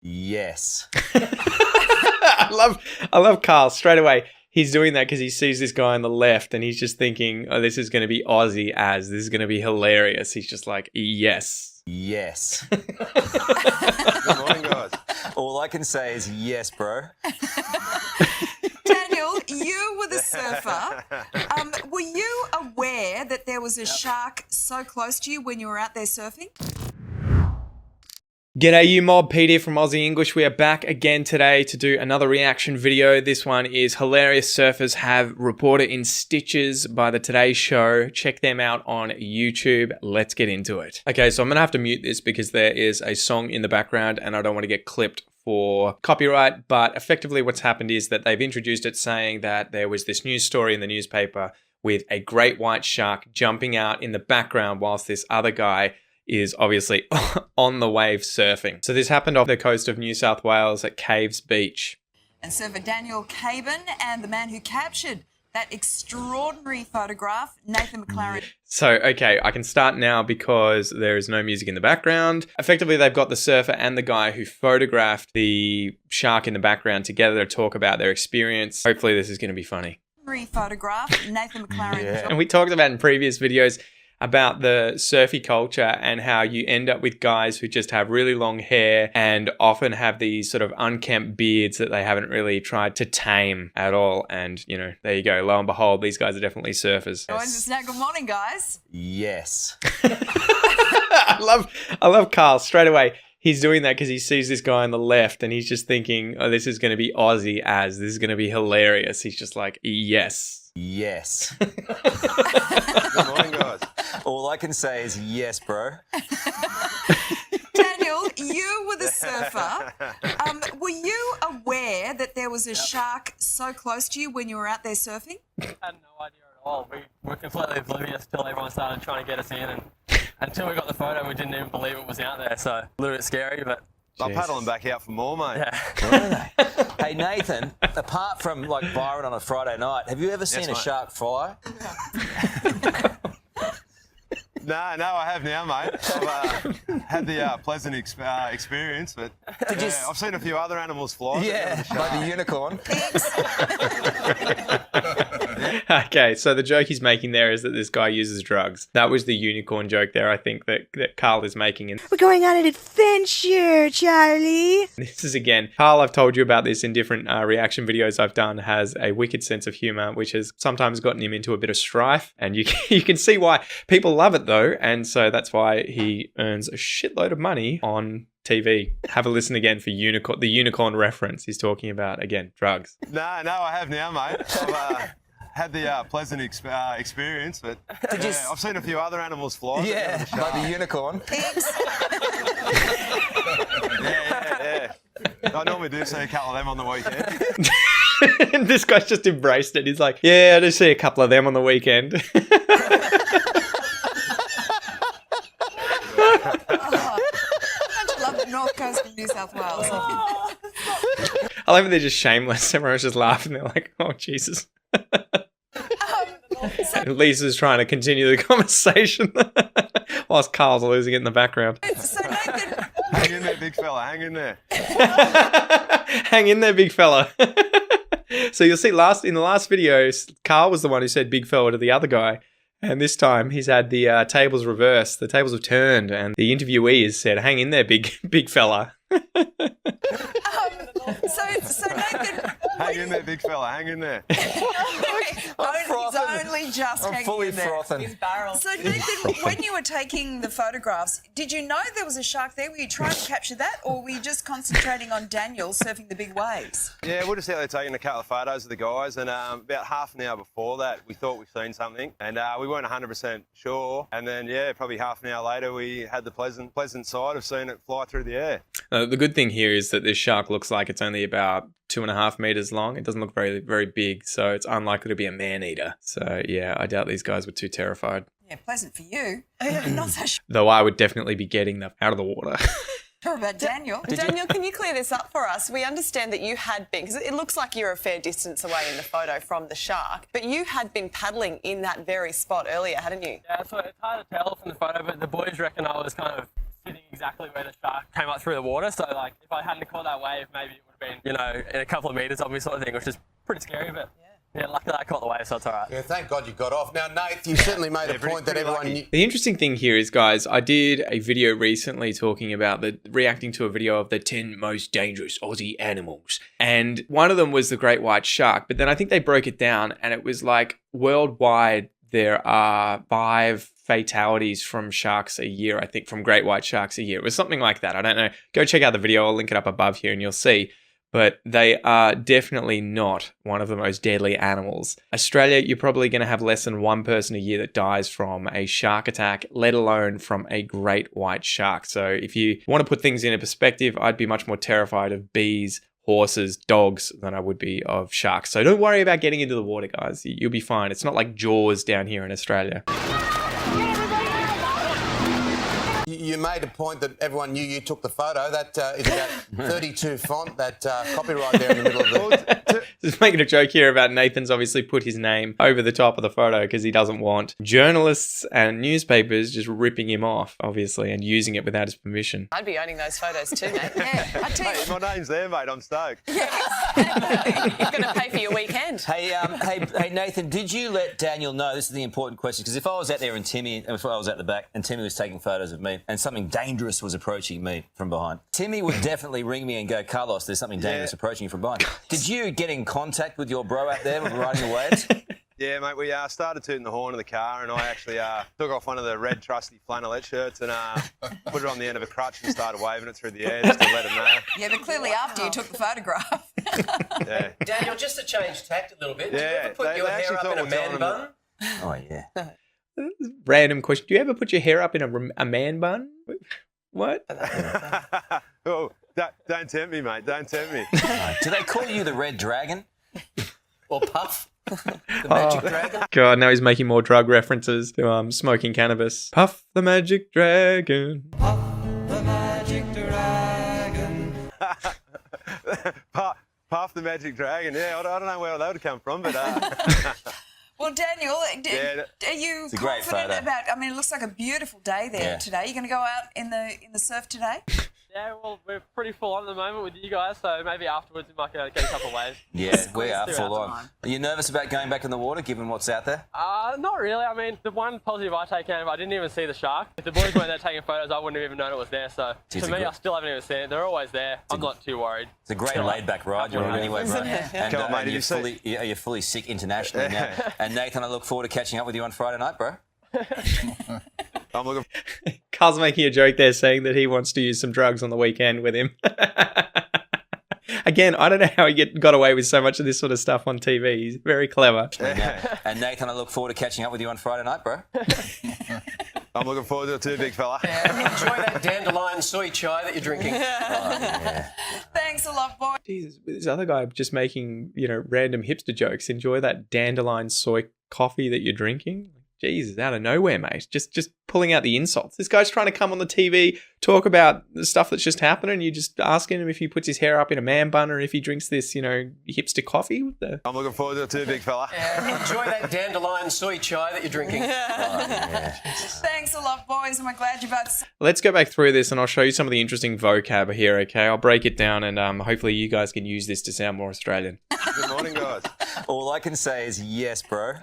Yes. I love Karl straight away. He's doing that because he sees this guy on the left and he's just thinking, oh, this is going to be Aussie this is going to be hilarious. He's just like, yes. Yes. Good morning, guys. All I can say is yes, bro. Daniel, you were the surfer. Were you aware that there was a shark so close to you when you were out there surfing? G'day you mob, Pete here from Aussie English. We are back again today to do another reaction video. This one is hilarious surfers have reported in stitches by the Today Show. Check them out on YouTube. Let's get into it. Okay, so I'm gonna have to mute this because there is a song in the background and I don't want to get clipped for copyright, but effectively what's happened is that they've introduced it saying that there was this news story in the newspaper with a great white shark jumping out in the background whilst this other guy is obviously on the wave surfing. So this happened off the coast of New South Wales at Caves Beach. And surfer Daniel Caban and the man who captured that extraordinary photograph, Nathan McLaren. So, okay, I can start now because there is no music in the background. Effectively, they've got the surfer and the guy who photographed the shark in the background together to talk about their experience. Hopefully this is going to be funny. Photograph, Nathan McLaren. Yeah. And we talked about in previous videos about the surfy culture and how you end up with guys who just have really long hair and often have these sort of unkempt beards that they haven't really tried to tame at all. And, you know, there you go. Lo and behold, these guys are definitely surfers. Good morning, guys. Yes. I love Karl straight away. He's doing that because he sees this guy on the left and he's just thinking, oh, this is going to be Aussie this is going to be hilarious. He's just like, yes. Yes. Good morning, guys. All I can say is yes, bro. Daniel, you were the surfer. Were you aware that there was a shark so close to you when you were out there surfing? I had no idea at all. We were completely oblivious until everyone started trying to get us in, and until we got the photo, we didn't even believe it was out there. So a little bit scary, but I'm paddling back out for more, mate. yeah. Hey, Nathan, apart from like Byron on a Friday night, have you ever seen a shark fly? No, I have now, mate. I've had the pleasant experience, but I've seen a few other animals fly. Yeah, like the unicorn. Okay, so the joke he's making there is that this guy uses drugs. That was the unicorn joke there, I think, that Karl is making. We're going on an adventure, Charlie. This is, again, Karl, I've told you about this in different reaction videos I've done, has a wicked sense of humor, which has sometimes gotten him into a bit of strife. And you can see why people love it, though. And so that's why he earns a shitload of money on TV. Have a listen again for the unicorn reference. He's talking about, again, drugs. No, I have now, mate. I've had the pleasant experience, but I've seen a few other animals fly. Yeah, like the unicorn. Yeah. I normally do see a couple of them on the weekend. And this guy's just embraced it. He's like, yeah, I do see a couple of them on the weekend. I love the North Coast of New South Wales. I love it, they're just shameless. Everyone's just laughing. They're like, oh, Jesus. Lisa's trying to continue the conversation whilst Karl's losing it in the background. So Nathan, Hang in there, big fella. Hang in there. Hang in there, big fella. So you'll see in the last video, Karl was the one who said big fella to the other guy. And this time he's had the tables reversed. The tables have turned and the interviewee has said, hang in there, big fella. so Nathan, Hang in there, big fella. Hang in there. he's only just I'm hanging fully in there. frothing. So Nathan, when you were taking the photographs, did you know there was a shark there? Were you trying to capture that, or were you just concentrating on Daniel surfing the big waves? Yeah, we're just out there taking a couple of photos of the guys, and about half an hour before that, we thought we'd seen something, and we weren't 100% sure. And then, probably half an hour later, we had the pleasant side of seeing it fly through the air. The good thing here is that this shark looks like it's only about 2.5 meters long. It doesn't look very, very big, so it's unlikely to be a man-eater. So, yeah, I doubt these guys were too terrified. Yeah, pleasant for you. Not so sure Though I would definitely be getting them out of the water. about Daniel. Daniel, can you clear this up for us? We understand that you had been, because it looks like you're a fair distance away in the photo from the shark, but you had been paddling in that very spot earlier, hadn't you? Yeah, so it's hard to tell from the photo, but the boys reckon I was kind of sitting exactly where the shark came up through the water. So, like, if I hadn't caught that wave, maybe it would have been, you know, in a couple of metres of me sort of thing, which is pretty scary, but... Yeah, luckily I caught the wave, so it's all right. Yeah, thank God you got off. Now, Nate, you certainly made a point that everyone knew. The interesting thing here is, guys, I did a video recently talking about reacting to a video of the 10 most dangerous Aussie animals. And one of them was the great white shark. But then I think they broke it down and it was like worldwide there are 5 fatalities from sharks a year, I think, from great white sharks a year. It was something like that. I don't know. Go check out the video. I'll link it up above here and you'll see. But they are definitely not one of the most deadly animals. Australia, you're probably going to have less than 1 person a year that dies from a shark attack, let alone from a great white shark. So if you want to put things in a perspective, I'd be much more terrified of bees, horses, dogs than I would be of sharks. So don't worry about getting into the water, guys. You'll be fine. It's not like Jaws down here in Australia. You made a point that everyone knew you took the photo. That is about 32 font, that copyright there in the middle of the... Just making a joke here about Nathan's obviously put his name over the top of the photo because he doesn't want journalists and newspapers just ripping him off, obviously, and using it without his permission. I'd be owning those photos too, mate. Yeah, I tell you, Hey, my name's there, mate. I'm stoked. You're going to pay for your weekend. Hey, Nathan, did you let Daniel know? This is the important question, because if I was out there and if I was at the back and Timmy was taking photos of me and something dangerous was approaching me from behind, Timmy would definitely ring me and go, Carlos, there's something dangerous approaching you from behind. Did you get in contact with your bro out there riding the waves? Yeah, mate, we started tooting the horn of the car and I actually took off one of the red trusty flannelette shirts and put it on the end of a crutch and started waving it through the air just to let him know. yeah, but clearly after you took the photograph. Yeah. Daniel, just to change tact a little bit, do you Yeah, ever put your hair up in a man bun? Oh, yeah. Random question. Do you ever put your hair up in a man bun? What? Oh, don't tempt me, mate. Don't tempt me. Do they call you the Red Dragon? Or Puff? The magic dragon? God, now he's making more drug references to smoking cannabis. Puff the magic dragon. Puff the magic dragon. Puff the magic dragon. Yeah, I don't know where that would come from, but... Well, Daniel, are you a great confident photo. about? I mean, it looks like a beautiful day there today. You're going to go out in the surf today? Yeah, well, we're pretty full on at the moment with you guys, so maybe afterwards we might get a couple of waves. Yeah, we are do full our on. time. Are you nervous about going back in the water, given what's out there? Not really. I mean, the one positive I take out of it, I didn't even see the shark. If the boys weren't there taking photos, I wouldn't have even known it was there. So It's to me, I still haven't even seen it. They're always there. I'm not too worried. It's a great laid-back ride you're on anyway, bro. And, Come on, mate, you're fully sick internationally now. And Nathan, I look forward to catching up with you on Friday night, bro. I'm looking... Carl's making a joke there saying that he wants to use some drugs on the weekend with him. Again, I don't know how he got away with so much of this sort of stuff on TV. He's very clever. And Nathan, I look forward to catching up with you on Friday night, bro. I'm looking forward to it too, big fella. Enjoy that dandelion soy chai that you're drinking. Thanks a lot, boy. Jesus, this other guy just making, random hipster jokes. Enjoy that dandelion soy coffee that you're drinking. Jesus, out of nowhere, mate. Just pulling out the insults. This guy's trying to come on the TV, talk about the stuff that's just happened, and you're just asking him if he puts his hair up in a man bun or if he drinks this, hipster coffee. I'm looking forward to it too, big fella. Enjoy that dandelion soy chai that you're drinking. Thanks a lot, boys, and we're glad you're both. Let's go back through this and I'll show you some of the interesting vocab here, okay? I'll break it down and hopefully you guys can use this to sound more Australian. Good morning, guys. All I can say is yes, bro.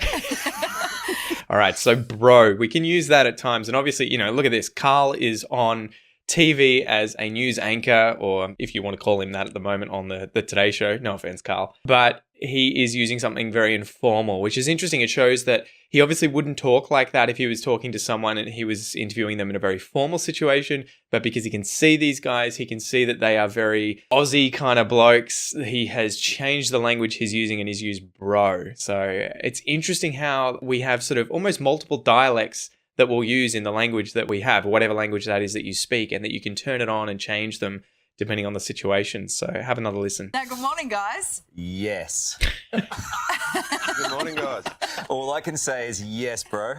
All right, so bro, we can use that at times. And obviously, look at this. Karl is on TV as a news anchor, or if you want to call him that at the moment, on the Today Show. No offense, Karl. But he is using something very informal, which is interesting. It shows that he obviously wouldn't talk like that if he was talking to someone and he was interviewing them in a very formal situation. But because he can see these guys, he can see that they are very Aussie kind of blokes. He has changed the language he's using and he's used bro. So it's interesting how we have sort of almost multiple dialects that we'll use in the language that we have, or whatever language that is that you speak, and that you can turn it on and change them depending on the situation. So have another listen. Now, good morning, guys. Yes. Good morning, guys. All I can say is yes, bro.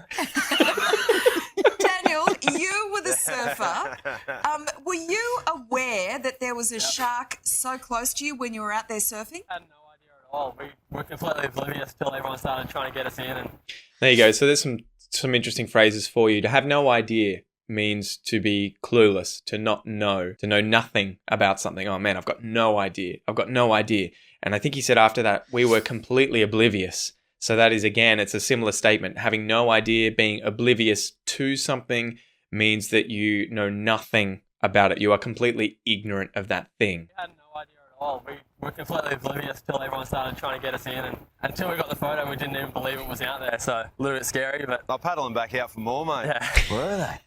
Daniel, you were the surfer. Were you aware that there was a shark so close to you when you were out there surfing? I had no idea at all. We were completely oblivious till everyone started trying to get us in. And There you go. So there's some interesting phrases for you. To have no idea means to be clueless, to not know, to know nothing about something. Oh man, I've got no idea. I've got no idea. And I think he said after that, we were completely oblivious. So that is, again, it's a similar statement. Having no idea, being oblivious to something means that you know nothing about it. You are completely ignorant of that thing. We had no idea at all. We were completely oblivious till everyone started trying to get us in, and until we got the photo, we didn't even believe it was out there. So a little bit scary, but I'll paddle them back out for more, mate. yeah. Were they?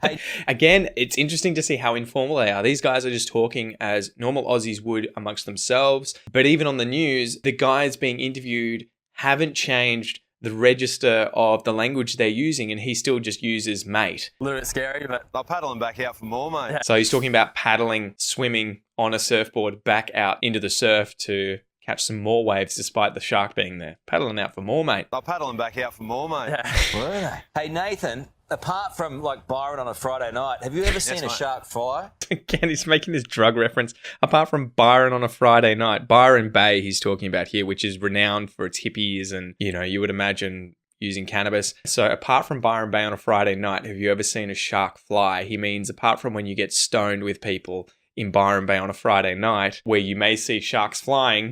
Hey, again, it's interesting to see how informal they are. These guys are just talking as normal Aussies would amongst themselves. But even on the news, the guys being interviewed haven't changed the register of the language they're using, and he still just uses mate. A little bit scary, but I'll paddle them back out for more, mate. So he's talking about paddling, swimming on a surfboard back out into the surf to catch some more waves despite the shark being there. Paddling out for more, mate. I'll paddle them back out for more, mate. yeah. Were they? Hey, Nathan, apart from like Byron on a Friday night, have you ever seen a mate. shark fly? Again, he's making this drug reference. Apart from Byron on a Friday night, Byron Bay he's talking about here, which is renowned for its hippies and, you know, you would imagine using cannabis. So apart from Byron Bay on a Friday night, have you ever seen a shark fly? He means apart from when you get stoned with people in Byron Bay on a Friday night, where you may see sharks flying,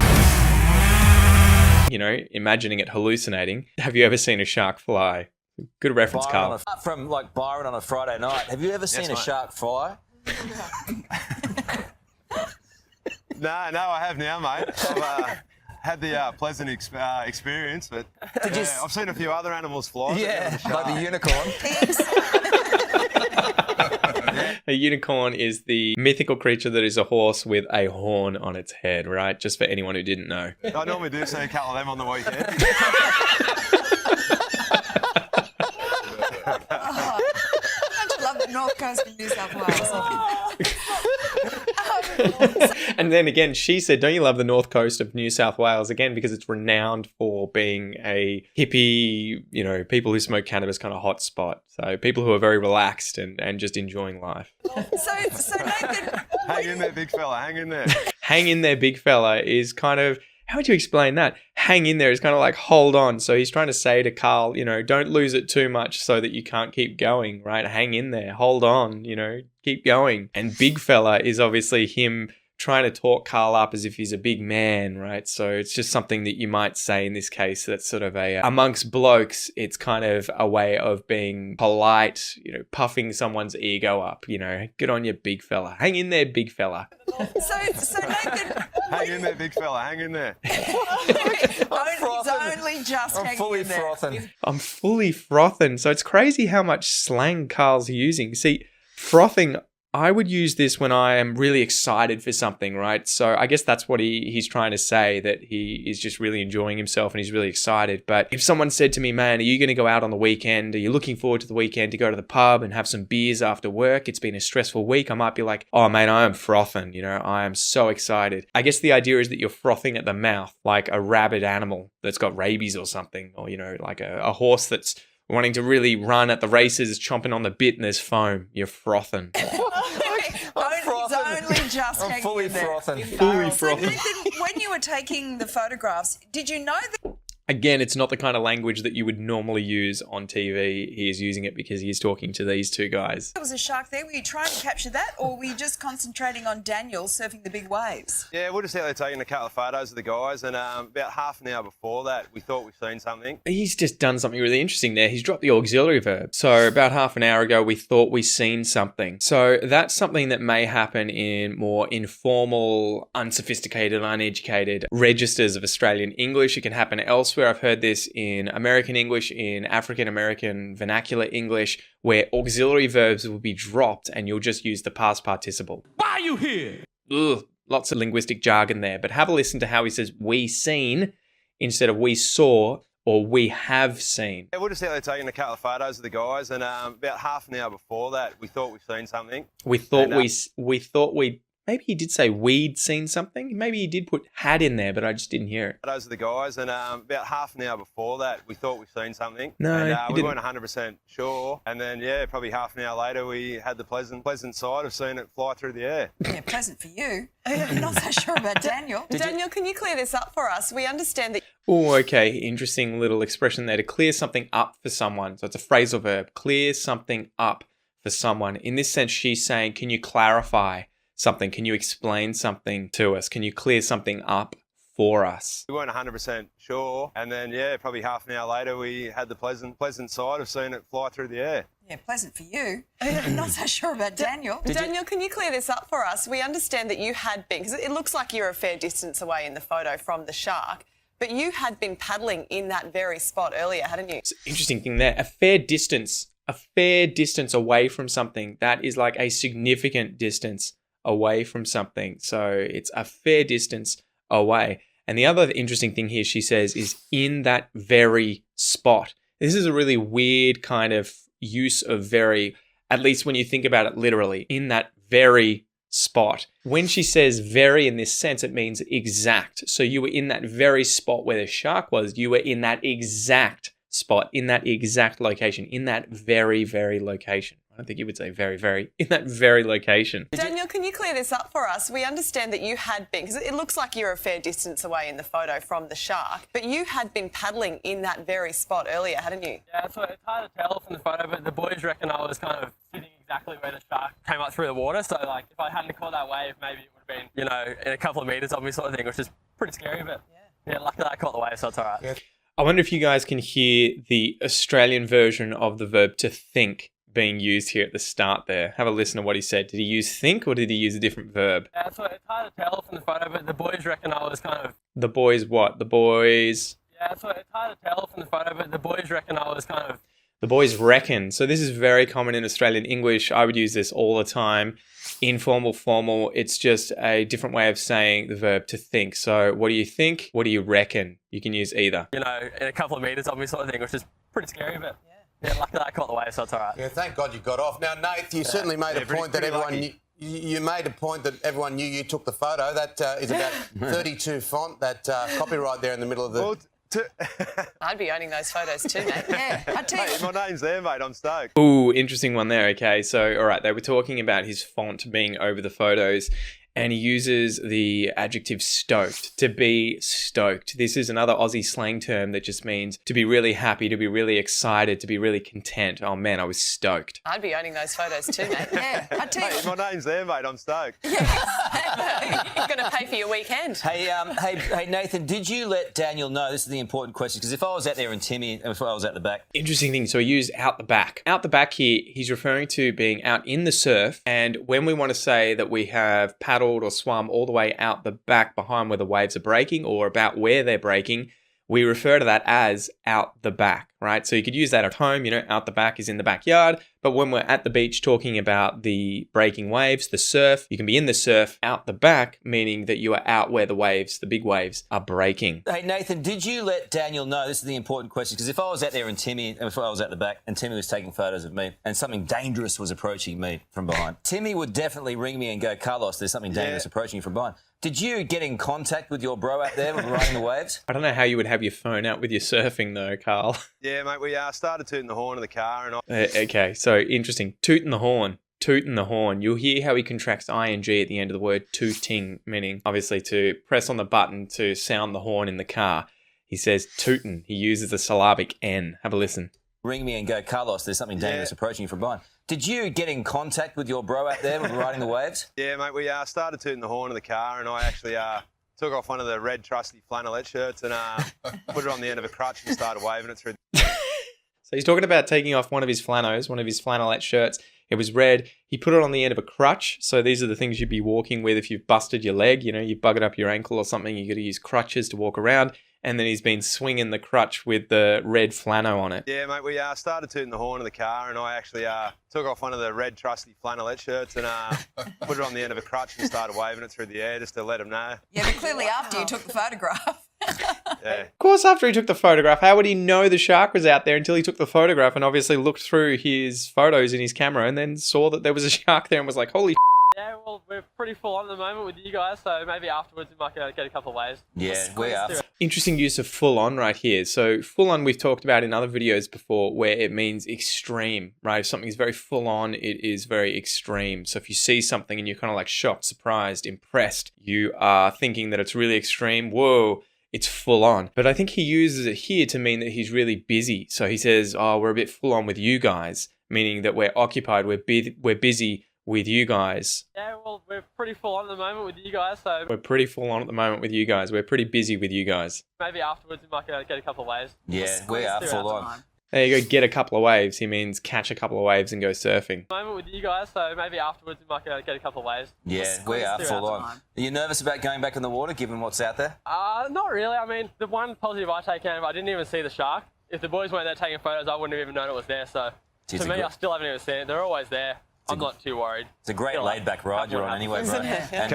you know, imagining it hallucinating. Have you ever seen a shark fly? Good reference, Carl. Apart from like Byron on a Friday night, have you ever seen a mate. shark fly? No, I have now, mate. I've had the pleasant experience, but I've seen a few other animals fly. but never the like the shark. unicorn. A unicorn is the mythical creature that is a horse with a horn on its head, right? Just for anyone who didn't know. I normally do see a couple of them on the weekend. I love the north coast of New South Wales. And then again, she said, don't you love the north coast of New South Wales? Again, because it's renowned for being a hippie, you know, people who smoke cannabis kind of hot spot. So people who are very relaxed and just enjoying life. So Nathan, Hang in there, big fella. Hang in there. Hang in there, big fella is kind of, how would you explain that? Hang in there is kind of like hold on. So he's trying to say to Karl, you know, don't lose it too much so that you can't keep going, right? Hang in there, hold on, you know, keep going. And big fella is obviously him trying to talk Karl up as if he's a big man, right? So it's just something that you might say in this case that's sort of a, amongst blokes, it's kind of a way of being polite, you know, puffing someone's ego up, you know, good on you, big fella. Hang in there, big fella. so Nathan, Hang in there, big fella. Hang in there. he's only just I'm hanging fully in there. frothing. I'm fully frothing. So it's crazy how much slang Karl's using. See, frothing, I would use this when I am really excited for something, right? So I guess that's what he's trying to say, that he is just really enjoying himself and he's really excited. But if someone said to me, man, are you going to go out on the weekend? Are you looking forward to the weekend to go to the pub and have some beers after work? It's been a stressful week. I might be like, oh, mate, I am frothing. You know, I am so excited. I guess the idea is that you're frothing at the mouth like a rabid animal that's got rabies or something, or, you know, like a horse that's wanting to really run at the races, chomping on the bit and there's foam. You're frothing. He's only just I'm hanging fully in there. frothing. Fully So frothing. Nathan, when you were taking the photographs, did you know that Again, it's not the kind of language that you would normally use on TV. He is using it because he is talking to these two guys. there was a shark there? Were you trying to capture that, or were you just concentrating on Daniel surfing the big waves? Yeah, we're just out there taking a couple of photos of the guys, and about half an hour before that, we thought we'd seen something. He's just done something really interesting there. He's dropped the auxiliary verb. So about half an hour ago, we thought we seen something. So that's something that may happen in more informal, unsophisticated, uneducated registers of Australian English. It can happen elsewhere. I've heard this in American English, in African American vernacular English, where auxiliary verbs will be dropped and you'll just use the past participle. Why are you here? Ugh, lots of linguistic jargon there. But have a listen to how he says we seen instead of we saw or we have seen. Yeah, we're just out there taking a couple of photos of the guys, and about half an hour before that, we thought we'd seen something. We thought we'd maybe he did say we'd seen something. Maybe he did put had in there, but I just didn't hear it. Photos of the guys, and about half an hour before that, we thought we'd seen something. No, and, you we didn't. weren't 100% sure. And then, yeah, probably half an hour later, we had the pleasant side of seeing it fly through the air. Yeah, pleasant for you. Not so sure about Daniel. Daniel, can you clear this up for us? We understand that Oh, okay. Interesting little expression there. To clear something up for someone. So it's a phrasal verb. Clear something up for someone. In this sense, she's saying, can you clarify something? Can you explain something to us? Can you clear something up for us? We weren't 100% sure, and then probably half an hour later we had the pleasant side of seeing it fly through the air. Yeah, pleasant for you. I'm not so sure about Daniel. Daniel, can you clear this up for us? We understand that you had been, because it looks like you're a fair distance away in the photo from the shark, but you had been paddling in that very spot earlier, hadn't you? It's an interesting thing there. A fair distance away from something. That is like a significant distance away from something. So it's a fair distance away. And the other interesting thing here, she says, is in that very spot. This is a really weird kind of use of very, at least when you think about it literally, in that very spot. When she says very in this sense, it means exact. So you were in that very spot where the shark was. You were in that exact spot, in that exact location, in that very, very location. I don't think you would say very, very, in that very location. Daniel, can you clear this up for us? We understand that you had been, because it looks like you're a fair distance away in the photo from the shark, but you had been paddling in that very spot earlier, hadn't you? Yeah, so it's hard to tell from the photo, but the boys reckon I was kind of sitting exactly where the shark came up through the water. So, like, if I hadn't caught that wave, maybe it would have been, in a couple of metres of me sort of thing, which is pretty scary, but yeah, luckily I caught the wave, so it's all right. Yeah. I wonder if you guys can hear the Australian version of the verb to think being used here at the start there. Have a listen to what he said. Did he use think or did he use a different verb? Yeah, so it's hard to tell from the photo, but the boys reckon I was kind of... The boys what? The boys... Yeah, so it's hard to tell from the photo, but the boys reckon I was kind of... The boys reckon. So this is very common in Australian English. I would use this all the time. Informal, formal. It's just a different way of saying the verb to think. So what do you think? What do you reckon? You can use either. In a couple of metres of me sort of thing, which is pretty scary, but... Yeah, luckily I caught the wave, so it's all right. Yeah, thank God you got off. Now, Nath, you certainly made a point that everyone knew. You made a point that everyone knew you took the photo. That is about 32 font, that copyright there in the middle of the... Well, I'd be owning those photos too, mate. Yeah, I tell you. Hey, my name's there, mate. I'm stoked. Ooh, interesting one there. Okay, so, all right, they were talking about his font being over the photos, and he uses the adjective stoked, to be stoked. This is another Aussie slang term that just means to be really happy, to be really excited, to be really content. Oh, man, I was stoked. I'd be owning those photos too, mate. Yeah, I tell you. Hey, my name's there, mate. I'm stoked. You're going to pay for your weekend. Hey, Nathan, did you let Daniel know? This is the important question, because if I was out there and Timmy, if I was at the back. Interesting thing. So he used out the back. Out the back here, he's referring to being out in the surf. And when we want to say that we have paddled or swum all the way out the back behind where the waves are breaking or about where they're breaking, we refer to that as out the back, right? So you could use that at home, out the back is in the backyard. But when we're at the beach talking about the breaking waves, the surf, you can be in the surf out the back, meaning that you are out where the waves, the big waves, are breaking. Hey, Nathan, did you let Daniel know? This is the important question, because if I was out there and if I was at the back and Timmy was taking photos of me and something dangerous was approaching me from behind, Timmy would definitely ring me and go, Carlos, there's something dangerous approaching you from behind. Did you get in contact with your bro out there riding the waves? I don't know how you would have your phone out with your surfing though, Carl. Yeah, mate, we started tooting the horn of the car and Okay, so interesting. Tooting the horn. Tooting the horn. You'll hear how he contracts ing at the end of the word tooting, meaning obviously to press on the button to sound the horn in the car. He says tootin'. He uses the syllabic N. Have a listen. Ring me and go, Carlos, there's something dangerous approaching you from behind. Did you get in contact with your bro out there riding the waves? Yeah, mate, we started tooting the horn of the car and I actually took off one of the red trusty flannelette shirts and put it on the end of a crutch and started waving it through. So he's talking about taking off one of his flannelette shirts. It was red. He put it on the end of a crutch. So these are the things you'd be walking with if you've busted your leg. You've buggered up your ankle or something. You got to use crutches to walk around. And then he's been swinging the crutch with the red flannel on it. Yeah, mate, we started tooting the horn of the car and I actually took off one of the red trusty flannelette shirts and put it on the end of a crutch and started waving it through the air just to let him know. Yeah, but clearly after you took the photograph. Yeah. Of course, after he took the photograph, how would he know the shark was out there until he took the photograph and obviously looked through his photos in his camera and then saw that there was a shark there and was like, holy Yeah, well, we're pretty full on at the moment with you guys, so maybe afterwards we might get a couple of waves. Yeah, we are. Interesting use of full on right here. So full on we've talked about in other videos before where it means extreme, right? If something is very full on, it is very extreme. So if you see something and you're kind of like shocked, surprised, impressed, you are thinking that it's really extreme. Whoa, it's full on. But I think he uses it here to mean that he's really busy. So he says, oh, we're a bit full on with you guys, meaning that we're occupied, we're busy with you guys. Yeah, well, we're pretty full on at the moment with you guys, so We're pretty full on at the moment with you guys. We're pretty busy with you guys. maybe afterwards we might get a couple of waves. Yeah, we are full on. There you go, get a couple of waves. He means catch a couple of waves and go surfing. At the moment with you guys, so maybe afterwards we might get a couple of waves. Yeah, we are full on. Are you nervous about going back in the water, given what's out there? Not really. I mean, the one positive I take out of it, I didn't even see the shark. If the boys weren't there taking photos, I wouldn't have even known it was there. So to me, I still haven't even seen it. They're always there. I'm not too worried. It's a great laid-back ride you're on anyway, bro. And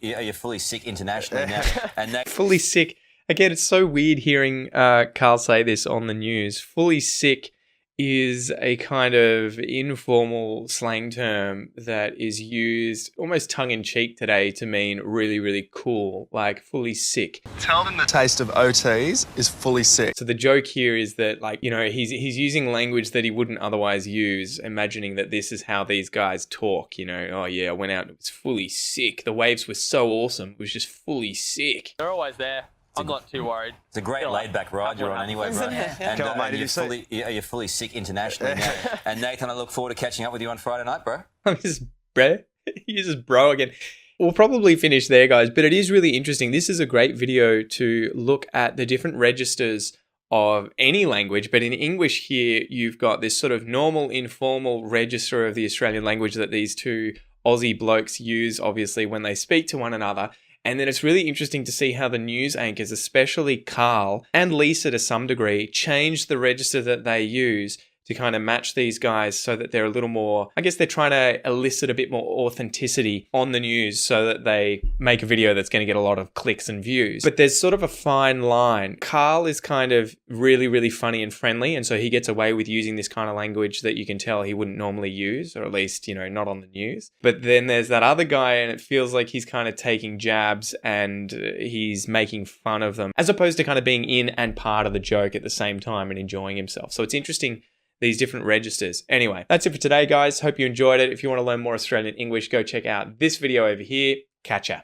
you're fully sick internationally now. And Fully sick. Again, it's so weird hearing Karl say this on the news. Fully sick is a kind of informal slang term that is used almost tongue-in-cheek today to mean really, really cool, like fully sick. Tell them the taste of OTs is fully sick. So the joke here is that, like, you know, he's using language that he wouldn't otherwise use, imagining that this is how these guys talk, you know. Oh yeah, I went out and it was fully sick. The waves were so awesome. It was just fully sick. They're always there. I'm not too worried. It's a great laid-back ride you're on anyway, bro. And you're fully sick internationally now. And Nathan, I look forward to catching up with you on Friday night, bro. I'm just bro. He uses bro again. We'll probably finish there, guys, but it is really interesting. This is a great video to look at the different registers of any language, but in English here, you've got this sort of normal, informal register of the Australian language that these two Aussie blokes use, obviously, when they speak to one another. And then it's really interesting to see how the news anchors, especially Karl and Lisa to some degree, change the register that they use to kind of match these guys so that they're a little more, I guess they're trying to elicit a bit more authenticity on the news so that they make a video that's going to get a lot of clicks and views. But there's sort of a fine line. Karl is kind of really, really funny and friendly, and so he gets away with using this kind of language that you can tell he wouldn't normally use, or at least, you know, not on the news. But then there's that other guy, and it feels like he's kind of taking jabs and he's making fun of them, as opposed to kind of being in and part of the joke at the same time and enjoying himself. So it's interesting, these different registers. Anyway, that's it for today, guys. Hope you enjoyed it. If you want to learn more Australian English, go check out this video over here. Catch ya.